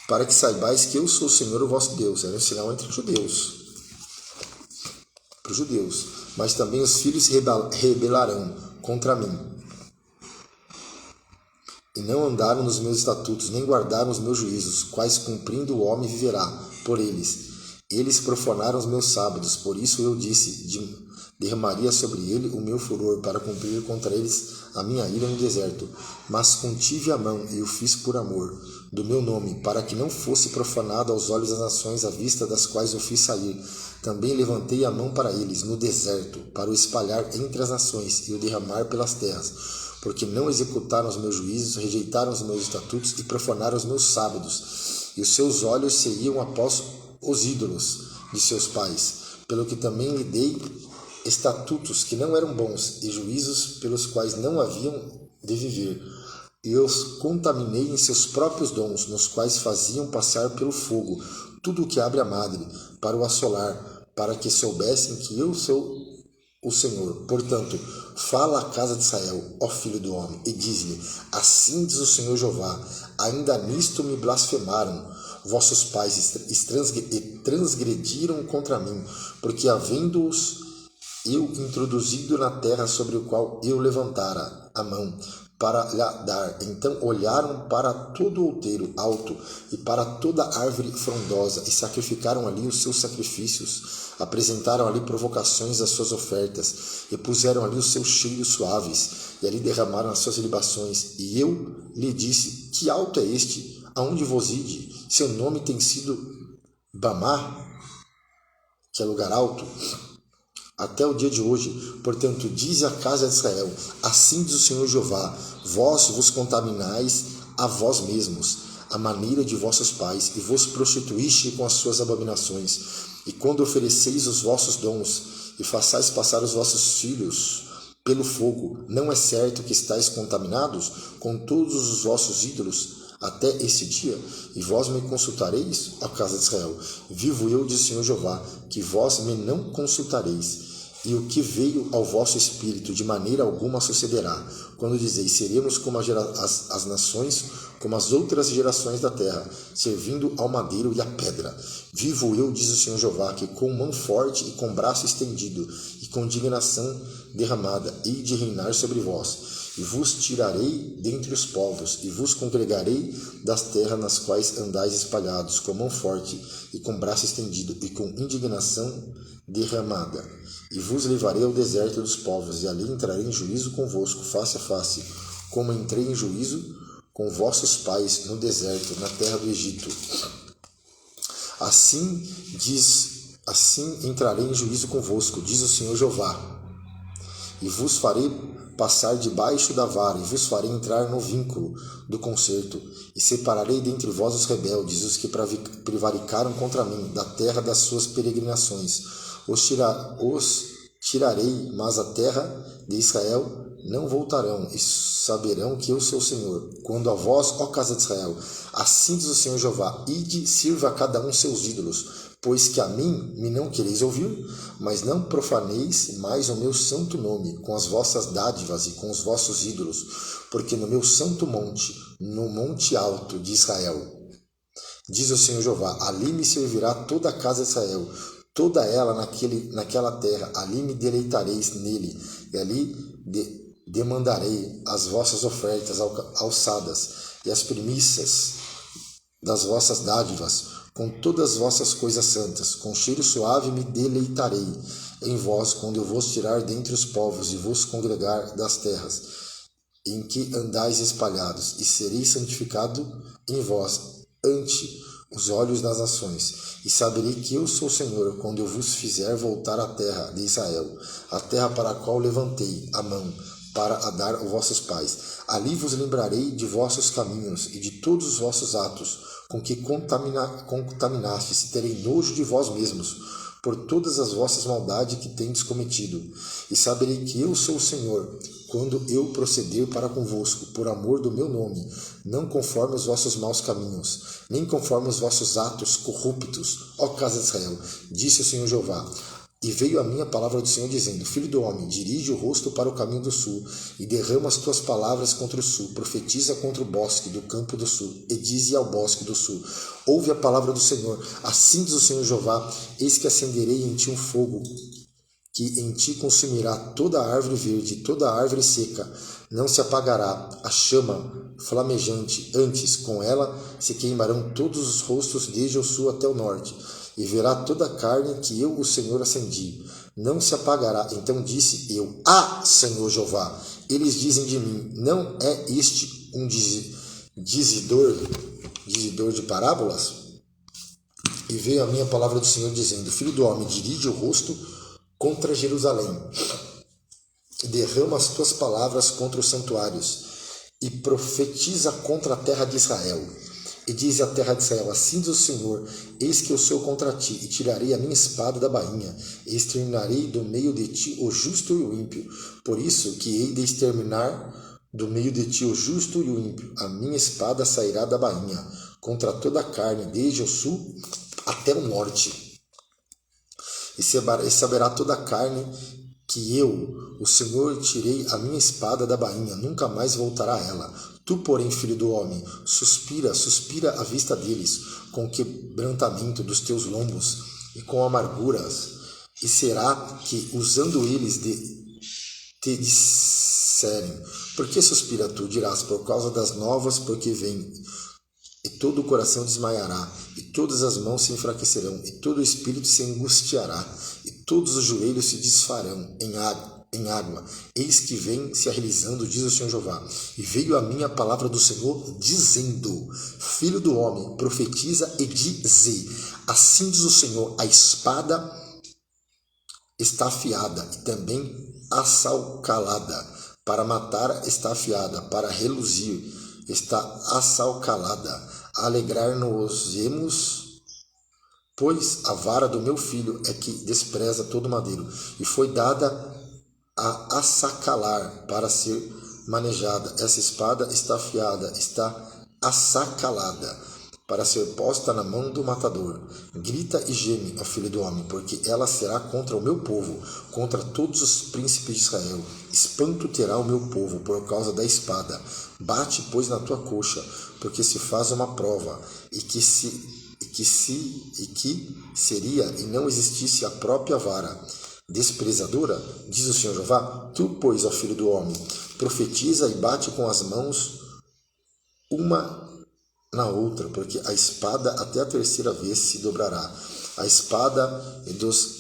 para que saibais que eu sou o Senhor, o vosso Deus. Era um sinal entre os judeus. Para os judeus. Mas também os filhos se rebelarão contra mim, e não andaram nos meus estatutos, nem guardaram os meus juízos, quais, cumprindo o homem, viverá por eles. Eles profanaram os meus sábados, por isso eu disse, derramaria sobre ele o meu furor, para cumprir contra eles a minha ira no deserto. Mas contive a mão, e o fiz por amor do meu nome, para que não fosse profanado aos olhos das nações, à vista das quais eu fiz sair. Também levantei a mão para eles no deserto, para o espalhar entre as nações e o derramar pelas terras, porque não executaram os meus juízos, rejeitaram os meus estatutos e profanaram os meus sábados, e os seus olhos se iam após os ídolos de seus pais, pelo que também lhe dei estatutos que não eram bons, e juízos pelos quais não haviam de viver. E os contaminei em seus próprios dons, nos quais faziam passar pelo fogo tudo o que abre a madre, para o assolar, para que soubessem que eu sou o Senhor. Portanto, fala à casa de Israel, ó filho do homem, e diz-lhe, assim diz o Senhor Jeová, ainda nisto me blasfemaram vossos pais, e transgrediram contra mim, porque havendo-os eu introduzido na terra sobre o qual eu levantara a mão para lhe dar. Então olharam para todo o outeiro alto e para toda árvore frondosa e sacrificaram ali os seus sacrifícios, apresentaram ali provocações às suas ofertas e puseram ali os seus cheiros suaves e ali derramaram as suas libações. E eu lhe disse: que alto é este? Aonde vos ide? Seu nome tem sido Bamá, que é lugar alto, até o dia de hoje. Portanto, diz a casa de Israel: assim diz o Senhor Jeová, vós vos contaminais a vós mesmos, a maneira de vossos pais, e vos prostituíste com as suas abominações. E quando ofereceis os vossos dons, e façais passar os vossos filhos pelo fogo, não é certo que estáis contaminados com todos os vossos ídolos até esse dia? E vós me consultareis, ó casa de Israel? Vivo eu, diz o Senhor Jeová, que vós me não consultareis. E o que veio ao vosso espírito de maneira alguma sucederá, quando dizeis: seremos como as nações, como as outras gerações da terra, servindo ao madeiro e à pedra. Vivo eu, diz o Senhor Jeová, que com mão forte e com braço estendido e com indignação derramada hei de reinar sobre vós. E vos tirarei dentre os povos, e vos congregarei das terras nas quais andais espalhados, com mão forte e com braço estendido e com indignação derramada. E vos levarei ao deserto dos povos, e ali entrarei em juízo convosco, face a face, como entrei em juízo com vossos pais no deserto, na terra do Egito. Assim entrarei em juízo convosco, diz o Senhor Jeová. E vos farei passar debaixo da vara, e vos farei entrar no vínculo do concerto, e separarei dentre vós os rebeldes, os que prevaricaram contra mim, da terra das suas peregrinações. Os tirarei, mas a terra de Israel não voltarão, e saberão que eu sou o Senhor. Quando a vós, ó casa de Israel, assim diz o Senhor Jeová: ide, sirva a cada um seus ídolos, pois que a mim me não quereis ouvir, mas não profaneis mais o meu santo nome com as vossas dádivas e com os vossos ídolos, porque no meu santo monte, no monte alto de Israel, diz o Senhor Jeová, ali me servirá toda a casa de Israel, toda ela naquela terra, ali me deleitareis nele, e ali demandarei as vossas ofertas alçadas e as primícias das vossas dádivas, com todas as vossas coisas santas, com cheiro suave me deleitarei em vós, quando eu vos tirar dentre os povos e vos congregar das terras em que andais espalhados, e serei santificado em vós ante os olhos das nações, e saberei que eu sou o Senhor, quando eu vos fizer voltar à terra de Israel, a terra para a qual levantei a mão para a dar aos vossos pais. Ali vos lembrarei de vossos caminhos e de todos os vossos atos, com que contaminastes, e terei nojo de vós mesmos, por todas as vossas maldades que tendes cometido. E saberei que eu sou o Senhor, quando eu proceder para convosco, por amor do meu nome, não conforme os vossos maus caminhos, nem conforme os vossos atos corruptos, ó casa de Israel, disse o Senhor Jeová. E veio a minha palavra do Senhor, dizendo: filho do homem, dirige o rosto para o caminho do sul, e derrama as tuas palavras contra o sul, profetiza contra o bosque do campo do sul, e dize ao bosque do sul: ouve a palavra do Senhor, assim diz o Senhor Jeová, eis que acenderei em ti um fogo, que em ti consumirá toda a árvore verde, toda a árvore seca, não se apagará a chama flamejante, antes com ela se queimarão todos os rostos desde o sul até o norte, e verá toda a carne que eu, o Senhor, acendi, não se apagará. Então disse eu: Senhor Jeová, eles dizem de mim, não é este um dizidor de parábolas? E veio a minha palavra do Senhor, dizendo: filho do homem, dirige o rosto contra Jerusalém, e derrama as tuas palavras contra os santuários, e profetiza contra a terra de Israel. E diz a terra de Israel: assim diz o Senhor, eis que eu sou contra ti, e tirarei a minha espada da bainha, e exterminarei do meio de ti o justo e o ímpio. Por isso que hei de exterminar do meio de ti o justo e o ímpio. A minha espada sairá da bainha, contra toda a carne, desde o sul até o norte. E saberá toda a carne que eu, o Senhor, tirei a minha espada da bainha, nunca mais voltará ela. Tu, porém, filho do homem, suspira à vista deles, com o quebrantamento dos teus lombos e com amarguras E será que, usando eles, te disserem: por que suspira tu? Dirás: por causa das novas, porque vem. E todo o coração desmaiará, e todas as mãos se enfraquecerão, e todo o espírito se angustiará, e todos os joelhos se desfarão em água. Eis que vem se realizando, diz o Senhor Jeová. E veio a mim a palavra do Senhor, dizendo: filho do homem, profetiza e dize: assim diz o Senhor, a espada está afiada, e também assalcalada. Para matar está afiada, para reluzir está assalcalada. Alegrar-nos-emos, pois a vara do meu filho é que despreza todo madeiro, e foi dada a assacalar para ser manejada. Essa espada está afiada, está assacalada, para ser posta na mão do matador. Grita e geme, ó filho do homem, porque ela será contra o meu povo, contra todos os príncipes de Israel. Espanto terá o meu povo por causa da espada. Bate, pois, na tua coxa, porque se faz uma prova, e que seria e não existisse a própria vara desprezadora, diz o Senhor Jeová. Tu, pois, ó filho do homem, profetiza e bate com as mãos uma na outra, porque a espada até a terceira vez se dobrará. A espada dos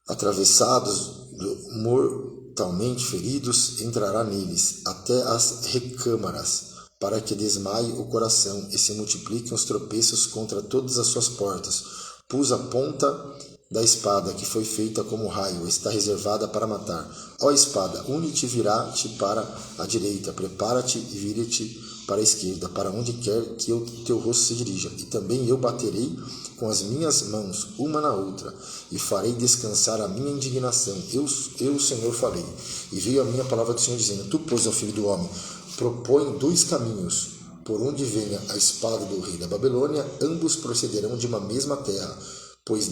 atravessados, mortalmente feridos, entrará neles, até as recâmaras, para que desmaie o coração e se multipliquem os tropeços contra todas as suas portas. Pus a ponta da espada, que foi feita como raio, está reservada para matar. Ó espada, une-te, virá-te para a direita, prepara-te e vire-te para a esquerda, para onde quer que o teu rosto se dirija. E também eu baterei com as minhas mãos, uma na outra, e farei descansar a minha indignação. Eu, o Senhor, falei. E veio a minha palavra do Senhor, dizendo: tu, pois, ó filho do homem, propõe 2 caminhos, por onde venha a espada do rei da Babilônia, ambos procederão de uma mesma terra, pois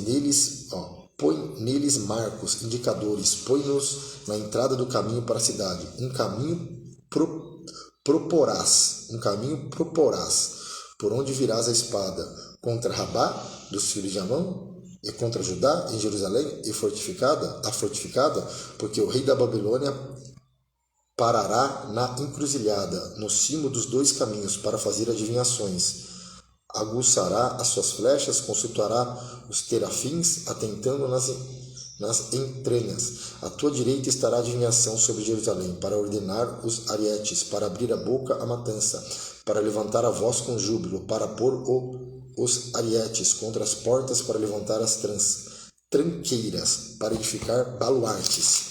põe neles marcos, indicadores, põe-nos na entrada do caminho para a cidade. Um caminho proporás, por onde virás a espada, contra Rabá, dos filhos de Amon, e contra Judá, em Jerusalém, e fortificada, porque o rei da Babilônia parará na encruzilhada, no cimo dos 2 caminhos, para fazer adivinhações. Aguçará as suas flechas, consultará os terafins, atentando nas entranhas. À tua direita estará a adivinhação sobre Jerusalém, para ordenar os arietes, para abrir a boca a matança, para levantar a voz com júbilo, para pôr os arietes contra as portas, para levantar as tranqueiras, para edificar baluartes.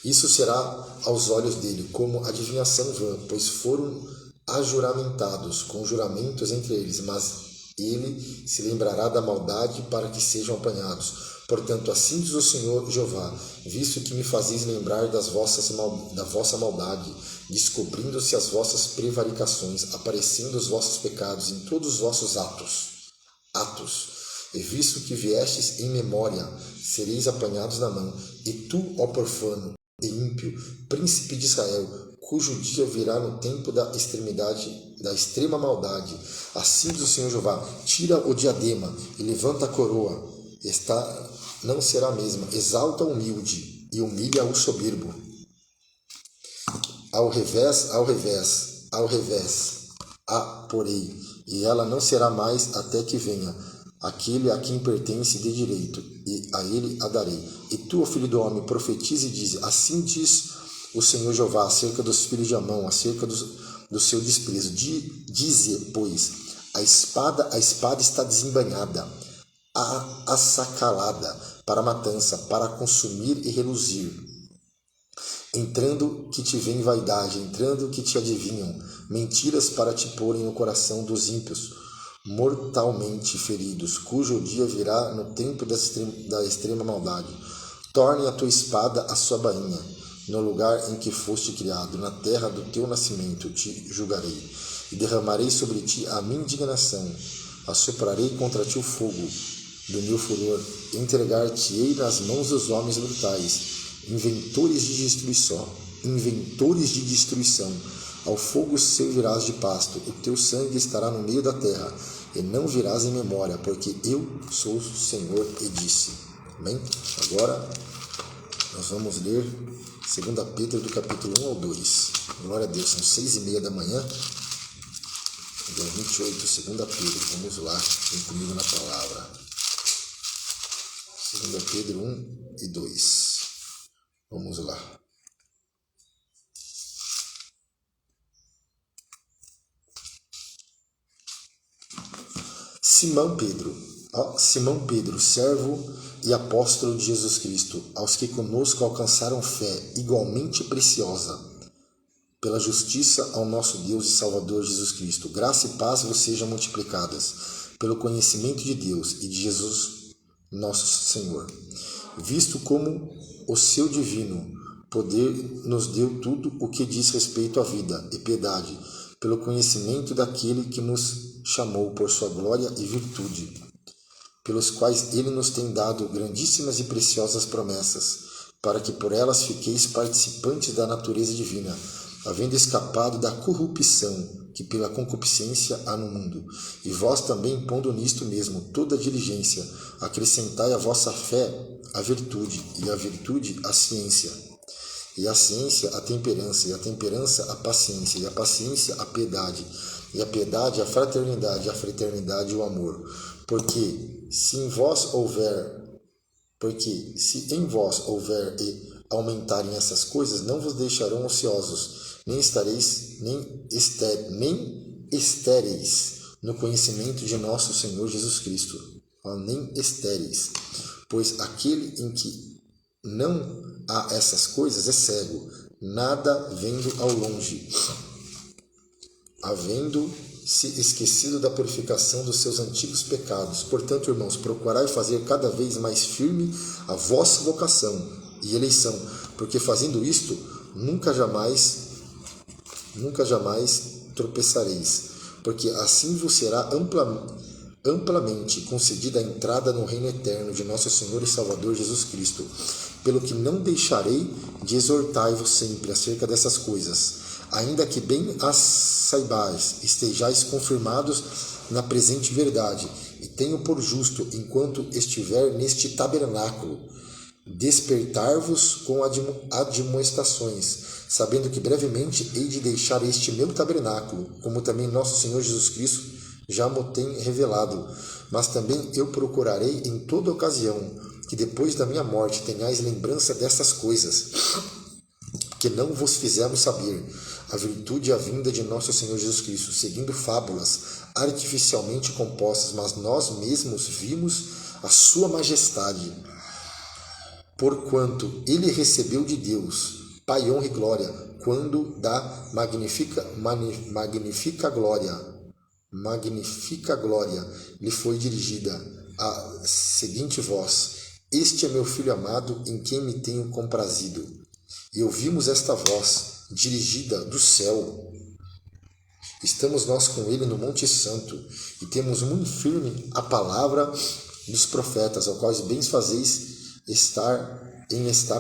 Isso será aos olhos dele como adivinhação vã, pois foram ajuramentados com juramentos entre eles, mas ele se lembrará da maldade para que sejam apanhados. Portanto, assim diz o Senhor Jeová: visto que me fazeis lembrar da vossa maldade, descobrindo-se as vossas prevaricações, aparecendo os vossos pecados em todos os vossos atos, e visto que viestes em memória, sereis apanhados na mão. E tu, ó profano e ímpio, príncipe de Israel, cujo dia virá no tempo da extrema maldade, assim diz o Senhor Jeová: tira o diadema e levanta a coroa, não será a mesma. Exalta o humilde e humilha o soberbo. Ao revés, a porei, e ela não será mais até que venha aquele a quem pertence de direito, e a ele a darei. E tu, ó filho do homem, profetiza e diz: assim diz o Senhor Jeová acerca dos filhos de Amon, acerca do seu desprezo. Dize, pois, a espada está desembainhada, assacalada para a matança, para consumir e reluzir. Entrando que te vem vaidade, entrando que te adivinham, mentiras para te porem no coração dos ímpios, mortalmente feridos, cujo dia virá no tempo da extrema maldade. Torne a tua espada a sua bainha, no lugar em que foste criado, na terra do teu nascimento te julgarei, e derramarei sobre ti a minha indignação, assoprarei contra ti o fogo do meu furor, entregar-te-ei nas mãos dos homens brutais, inventores de destruição, ao fogo servirás de pasto, o teu sangue estará no meio da terra, e não virás em memória, porque eu sou o Senhor e disse. Amém? Agora nós vamos ler 2 Pedro do capítulo 1 ao 2. Glória a Deus, são 6:30 da manhã, dia 28, 2 Pedro. Vamos lá, vem comigo na palavra. 2 Pedro 1 e 2. Vamos lá. Simão Pedro, servo e apóstolo de Jesus Cristo, aos que conosco alcançaram fé igualmente preciosa, pela justiça ao nosso Deus e Salvador Jesus Cristo. Graça e paz vos sejam multiplicadas, pelo conhecimento de Deus e de Jesus nosso Senhor, visto como o seu divino poder nos deu tudo o que diz respeito à vida e piedade, pelo conhecimento daquele que nos chamou por sua glória e virtude, pelos quais ele nos tem dado grandíssimas e preciosas promessas, para que por elas fiqueis participantes da natureza divina, havendo escapado da corrupção que pela concupiscência há no mundo. E vós também, pondo nisto mesmo toda diligência, acrescentai à vossa fé a virtude, e a virtude a ciência, e a ciência a temperança, e a temperança a paciência, e a paciência a piedade, e a piedade a fraternidade, e a fraternidade o amor. Porque se em vós houver e aumentarem essas coisas, não vos deixarão ociosos, nem estéreis no conhecimento de nosso Senhor Jesus Cristo. Nem estéreis, pois aquele em que não há essas coisas é cego, nada vendo ao longe, havendo se esquecido da purificação dos seus antigos pecados. Portanto, irmãos, procurai fazer cada vez mais firme a vossa vocação e eleição, porque fazendo isto, nunca jamais tropeçareis, porque assim vos será amplamente concedida a entrada no reino eterno de nosso Senhor e Salvador Jesus Cristo. Pelo que não deixarei de exortar-vos sempre acerca dessas coisas, ainda que bem as saibais, estejais confirmados na presente verdade, e tenho por justo, enquanto estiver neste tabernáculo, despertar-vos com admoestações, sabendo que brevemente hei de deixar este meu tabernáculo, como também nosso Senhor Jesus Cristo já mo tem revelado. Mas também eu procurarei em toda ocasião que depois da minha morte tenhais lembrança dessas coisas, que não vos fizemos saber, a virtude e a vinda de nosso Senhor Jesus Cristo, seguindo fábulas artificialmente compostas, mas nós mesmos vimos a sua majestade, porquanto ele recebeu de Deus, Pai, honra e glória, quando da magnífica glória lhe foi dirigida a seguinte voz: este é meu Filho amado, em quem me tenho comprazido. E ouvimos esta voz, dirigida do céu. Estamos nós com ele no Monte Santo, e temos muito firme a palavra dos profetas, ao quais bem fazeis estar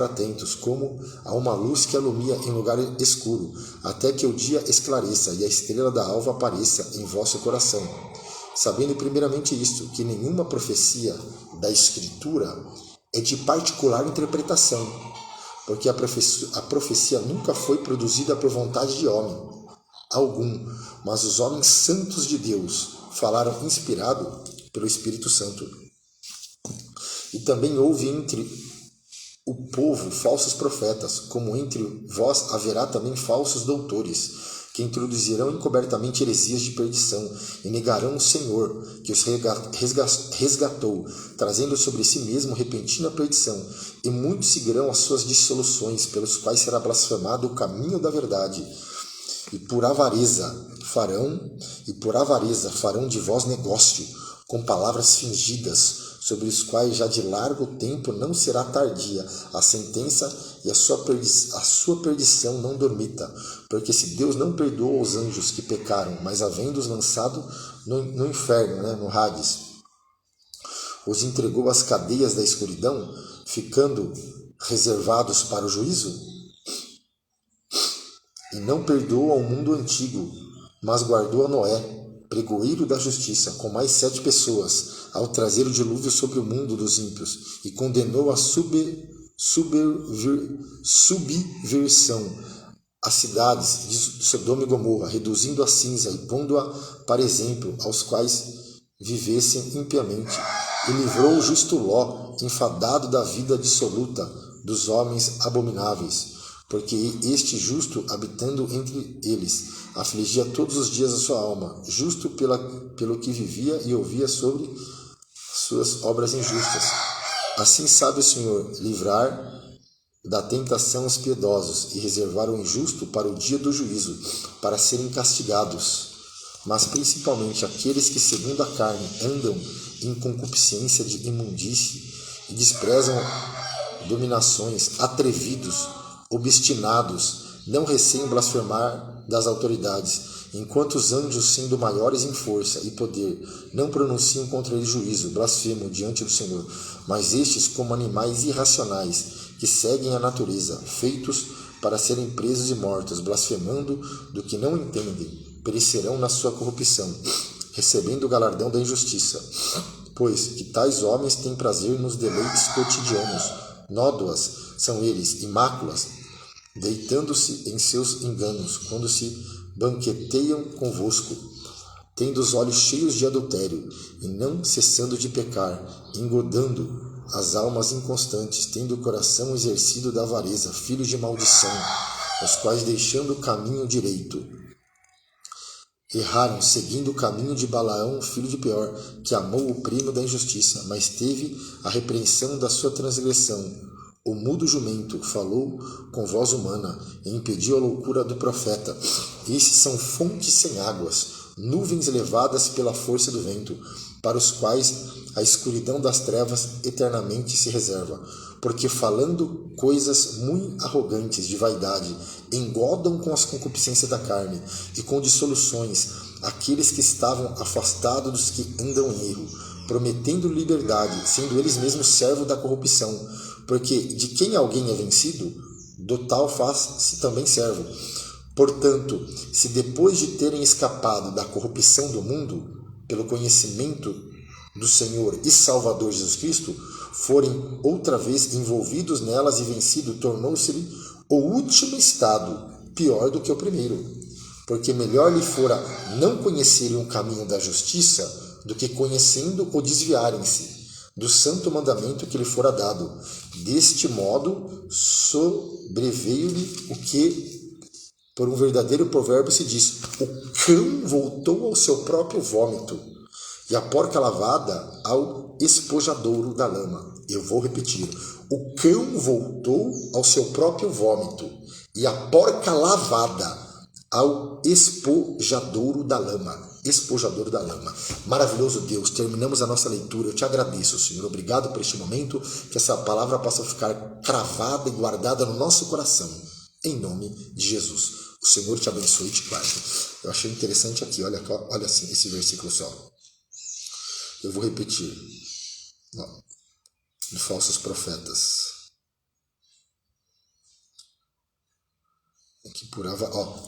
atentos, como a uma luz que alumia em lugar escuro, até que o dia esclareça e a estrela da alva apareça em vosso coração. Sabendo primeiramente isto, que nenhuma profecia da Escritura é de particular interpretação, porque a profecia nunca foi produzida por vontade de homem algum, mas os homens santos de Deus falaram inspirado pelo Espírito Santo. E também houve entre o povo falsos profetas, como entre vós haverá também falsos doutores, que introduzirão encobertamente heresias de perdição, e negarão o Senhor, que os resgatou, trazendo sobre si mesmo repentina perdição, e muitos seguirão as suas dissoluções, pelos quais será blasfemado o caminho da verdade. E por avareza farão de vós negócio, com palavras fingidas, sobre os quais já de largo tempo não será tardia a sentença, e a sua perdição não dormita. Porque se Deus não perdoou os anjos que pecaram, mas havendo-os lançado no inferno, no Hades, os entregou às cadeias da escuridão, ficando reservados para o juízo? E não perdoou ao mundo antigo, mas guardou a Noé, pregoeiro da justiça, com mais 7 pessoas, ao trazer o dilúvio sobre o mundo dos ímpios, e condenou a subversão as cidades de Sodoma e Gomorra, reduzindo a cinza e pondo-a para exemplo aos quais vivessem impiamente, e livrou o justo Ló, enfadado da vida dissoluta dos homens abomináveis, porque este justo, habitando entre eles, afligia todos os dias a sua alma, justo pelo que vivia e ouvia sobre suas obras injustas. Assim sabe o Senhor livrar da tentação os piedosos e reservar o injusto para o dia do juízo, para serem castigados. Mas principalmente aqueles que segundo a carne andam em concupiscência de imundície e desprezam dominações, atrevidos, obstinados, não receiam blasfemar das autoridades, enquanto os anjos, sendo maiores em força e poder, não pronunciam contra ele juízo, blasfemam diante do Senhor. Mas estes, como animais irracionais, que seguem a natureza, feitos para serem presos e mortos, blasfemando do que não entendem, perecerão na sua corrupção, recebendo o galardão da injustiça. Pois que tais homens têm prazer nos deleites cotidianos, nódoas são eles, e máculas, deitando-se em seus enganos, quando se banqueteiam convosco, tendo os olhos cheios de adultério, e não cessando de pecar, engodando as almas inconstantes, tendo o coração exercido da avareza, filhos de maldição, os quais, deixando o caminho direito, erraram, seguindo o caminho de Balaão, filho de Beor, que amou o prêmio da injustiça, mas teve a repreensão da sua transgressão. O mudo jumento falou com voz humana e impediu a loucura do profeta. Esses são fontes sem águas, nuvens levadas pela força do vento, para os quais a escuridão das trevas eternamente se reserva. Porque falando coisas muito arrogantes de vaidade, engodam com as concupiscências da carne e com dissoluções aqueles que estavam afastados dos que andam em erro, prometendo liberdade, sendo eles mesmos servos da corrupção. Porque de quem alguém é vencido, do tal faz-se também servo. Portanto, se depois de terem escapado da corrupção do mundo, pelo conhecimento do Senhor e Salvador Jesus Cristo, forem outra vez envolvidos nelas e vencidos, tornou-se-lhe o último estado pior do que o primeiro. Porque melhor lhe fora não conhecerem o caminho da justiça, do que conhecendo o desviarem-se do santo mandamento que lhe fora dado. Deste modo, sobreveio-lhe o que, por um verdadeiro provérbio, se diz: o cão voltou ao seu próprio vômito, e a porca lavada ao espojadouro da lama. Eu vou repetir: o cão voltou ao seu próprio vômito, e a porca lavada ao espojadouro da lama. Espojador da lama. Maravilhoso Deus, terminamos a nossa leitura. Eu te agradeço, Senhor. Obrigado por este momento, que essa palavra possa ficar cravada e guardada no nosso coração, em nome de Jesus. O Senhor te abençoe e te guarde. Eu achei interessante aqui, olha assim, esse versículo só. Eu vou repetir. De falsos profetas.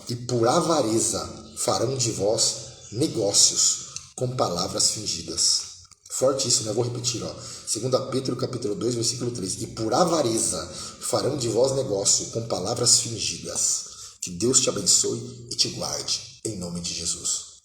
E por avareza farão de vós negócios com palavras fingidas. Forte isso, né? Vou repetir, 2 Pedro capítulo 2, versículo 3. E por avareza farão de vós negócio com palavras fingidas. Que Deus te abençoe e te guarde, em nome de Jesus.